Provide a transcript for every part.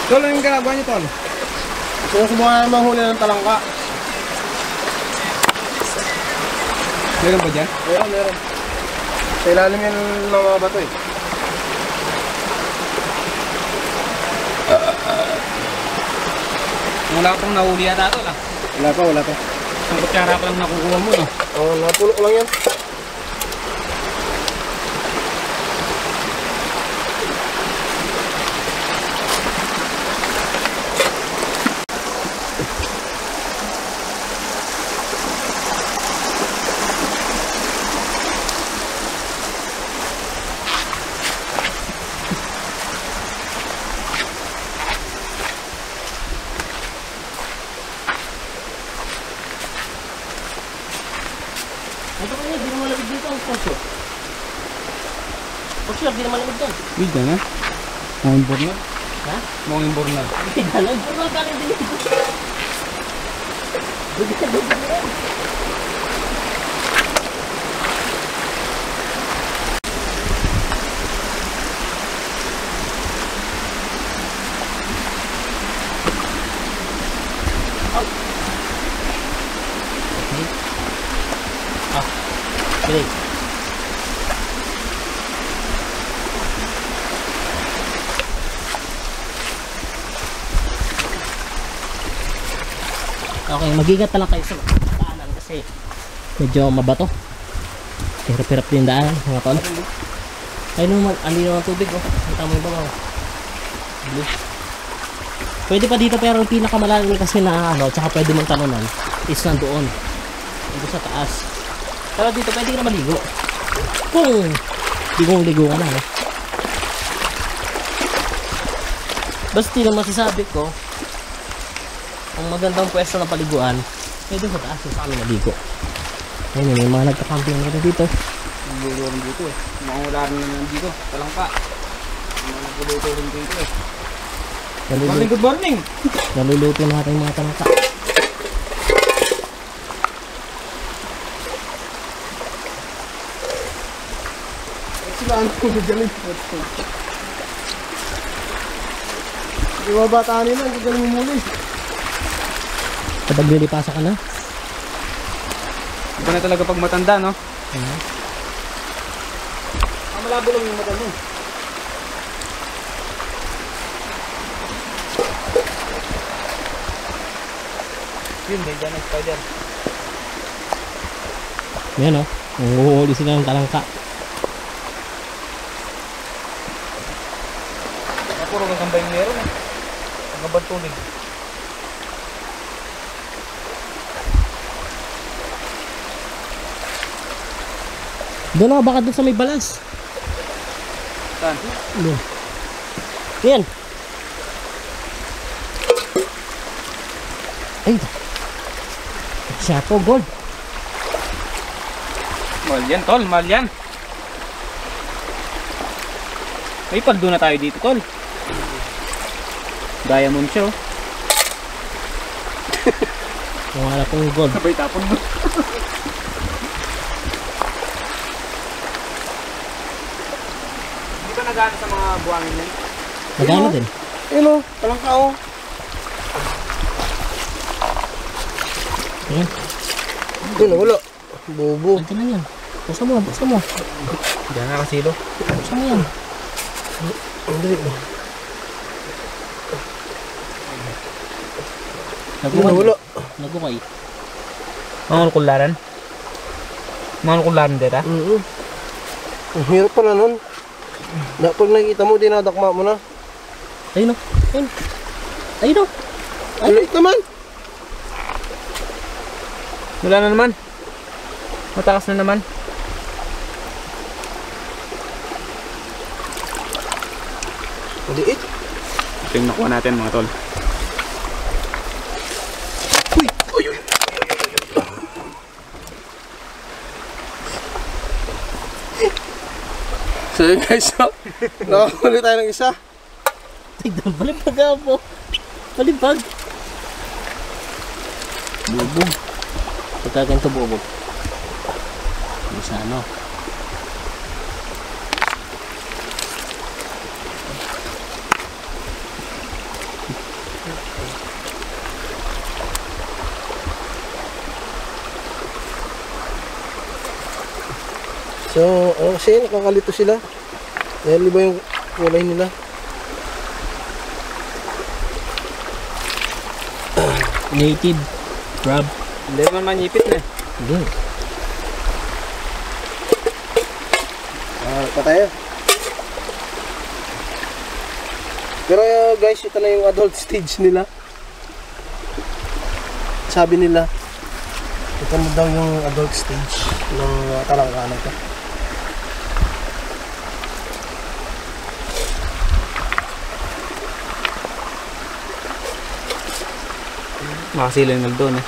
Tol, ano yung ginagawa niyo, Tol? Sinusubukan na manghuli ng talangka. Meron ba dyan? Meron. Sa ilalim yan ng mga bato eh. Wala pang nahuli yata, Tol, ah. Wala pa. Ang kutsara pa lang nakukuha mo, no? Oo, napulo ko lang yan. Ito kanya, di na malamig dito ang posyo. Posyo, di na malamig doon. Bida na. Mong Bornal. Ha? Mong Bornal. Di na lang, puro ka rin dito. Dugi na yan. Break. Okay, mag-ingat na lang kayo sa daanan kasi medyo mabato. Hirap-hirap din daanan mga tol. Ayun naman, alino ng tubig oh. Kita mo yung babaw. Blue. Pwede pa dito pero yung pinakamalalim kasi na ano, tsaka pwede mong talunan is nandoon. Dito sa taas. Pero dito pwede ka na maligo. Kung ligong-ligo ka na, no? Basta lang masasabi ko, ang magandang pwesto ng paliguan, pwede sa taas sa amin naligo. Ayun, may mga nagka-camping na dito. Nagluluto rin dito, eh. Makahula rin naman dito. Talangka. Nagluluto rin dito, eh. Good morning! Naluluto natin yung mga talangka. Saan ko gagaling po. Di ba bataan nila, gagaling mo muli. Kapag nilipasa ka na? Iba na talaga pag matanda, no? Malabo lang yung mata mo. Yun, dyan ang spider. Yan o, nanguhuli sila ng talangka. Puro gagambay yung meron, eh. Gagambang tulig. Doon ako, baka doon sa may balas. Saan? Doon. Yan. Ay. Siya po, gold. Mahal yan, Tol. Mahal yan. May paldo na tayo dito, Tol. Diamond siya, oh. Wala pong gold. Sabay tapon mo. Hindi ba nagana sa mga buwangin yan? Magano din. Ayun o, talangka o. Ayan. Ayun, wala. Bobo. Andiyan na yan. Buksan mo, buksan mo. Diyan na kasilo. Buksan mo yan. Hindi. Wala. Nagukay. Mga kularan? Mga kularan dito, ha? Ang hirap pala nun. Pag nakikita mo, dinadakma mo na. Ayun o. Ayun. Ayun o. Ang liit naman. Wala na naman. Matakas na naman. Ang liit. Ito yung nakuha natin, mga tol. Uy! Uy! Uy! So yun guys, nakakuli tayo ng isa. Tignan, balibag ako. Balibag. Bubog. Pagkaganto bubog. Isa ano. So, kasi nakakalito sila. Dahil iba yung kulay nila. Native crab. Hindi naman manipit na. Hindi. Pa tayo. Pero guys, ito na yung adult stage nila. Sabi nila, ito na daw yung adult stage ng talangka na ito. Makasila yung doon eh.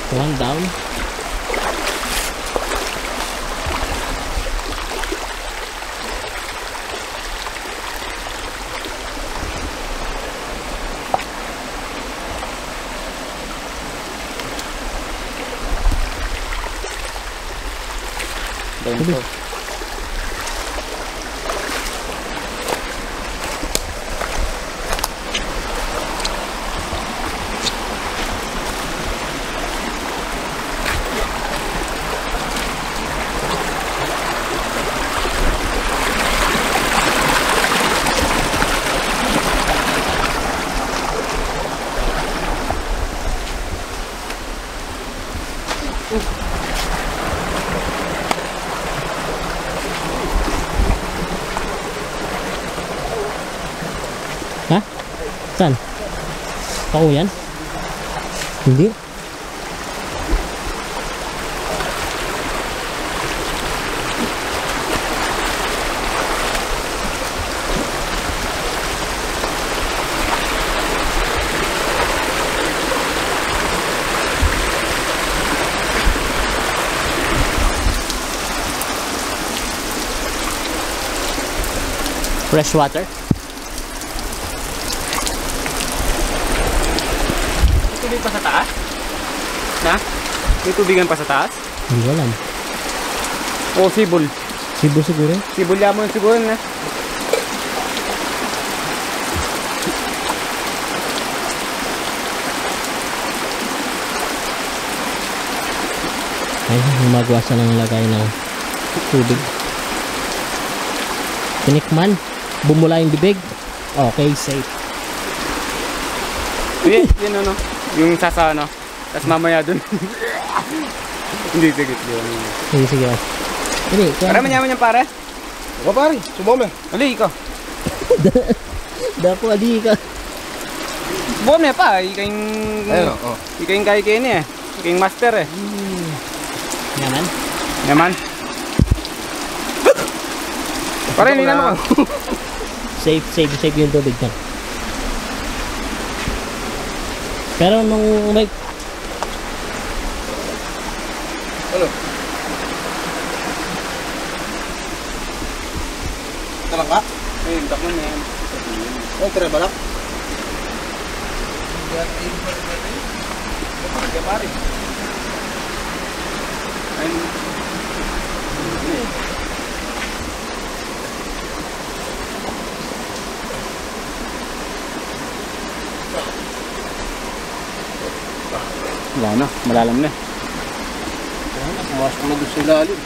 One down. Doon to. Ha? Saan? Pako yan? Hindi. Fresh water? May tubig pa sa taas? Na? May tubigan pa sa taas? Hindi ko alam. O sibol? Cebu siguro? Sibol mo siguro na. Ay, gumagawa siya ng lagay ng tubig. Tinikman. Bumula yung bibig. Okay, safe. Yun ano. Yung sasa ano. Tapos mamaya dun. Hindi, sige. Sige, sige. Hindi, Para manyaman yan pare. Ako pare, sumama. Ali, ikaw. Dako, adi ka. Bukom na pa. Ikaw Ayun, yung kaya niya eh. Ikaw yung master eh. Yaman? Yaman. Pare, hindi naman ko. Safe yung tubig niya. Pero nung may... Ano? Talangka? Ayun, takman na yan. Ay, tira balak? Kaya pare. Ayun. Wala na, malalam na. Pumasok na doon sa ilalim.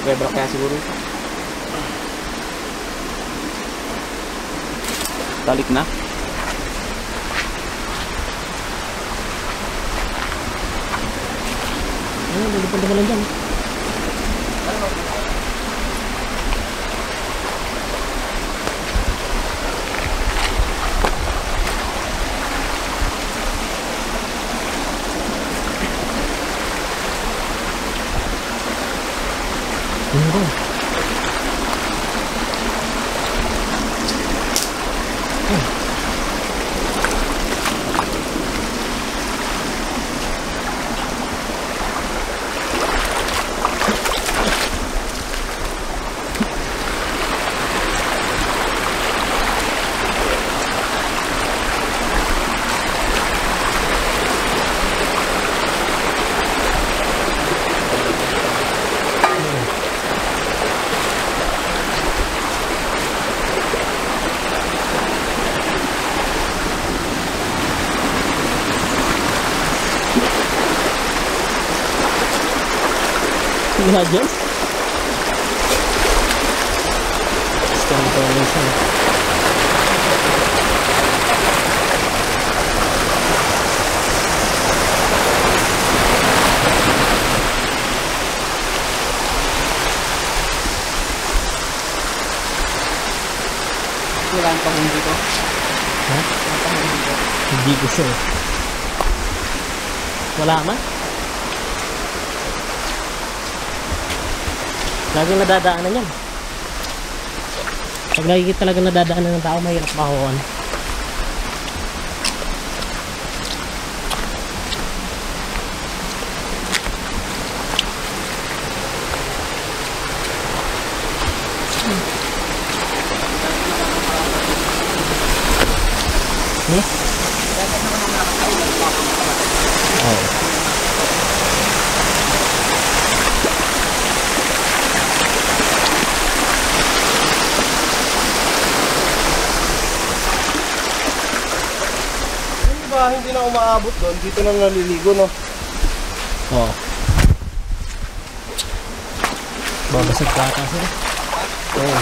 Rebra kaya siguro. Balik na. Ano, lulupad na lang dyan. Tingnan dyan. Stone formation. Wala ang pahong dito. Ha? Ang pahong dito. Hindi ko sure. Wala man? Laging nadadaanan yan. Pag lagi talaga nadadaanan ng tao, mahirap makuhaan. Oh. Yung iba, hindi na umaabot doon. Dito na naliligo, no? Oo. Babasag ka ata sila. Oo.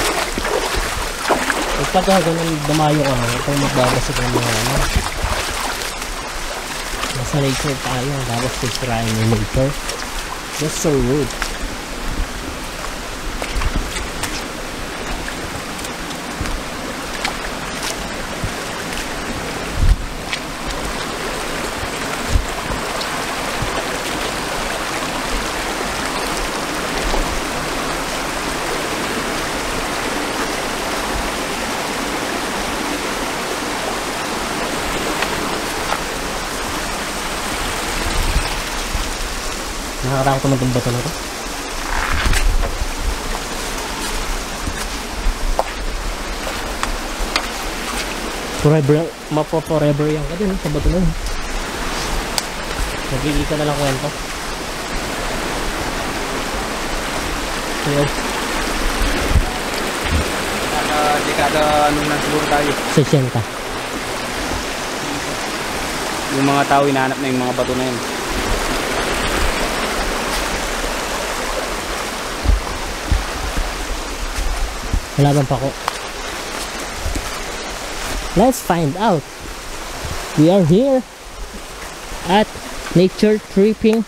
Pagka ganun damayo ka na, ito magbabasag ng mga ano. Nasa nature tayo, tapos sisirain yung nature. That's so rude. Nakakatakot naman itong bato na to. Forever, forever yan ka din sa bato na yun. Nagigil ka na lang kwento. Hello. Dekada ano na siguro tayo. 60. Yung mga tao hinahanap na yung mga bato na yun. Wala bang pako? Let's find out. We are here at nature tripping.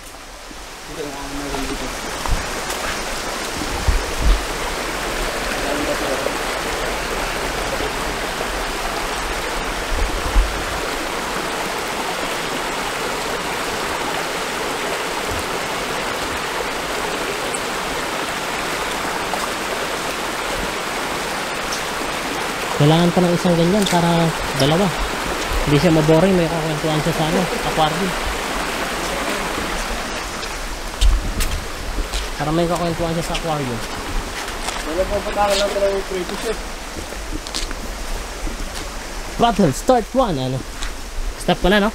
Kailangan pa ng isang ganyan para dalawa. Hindi siya maboring, may kakwentuhan siya sa ano, aquarium. Para may kakwentuhan siya sa aquarium. Wala pa patangan lang talaga yung creepy shit. Battle, start 1, ano? Stop ko na, no?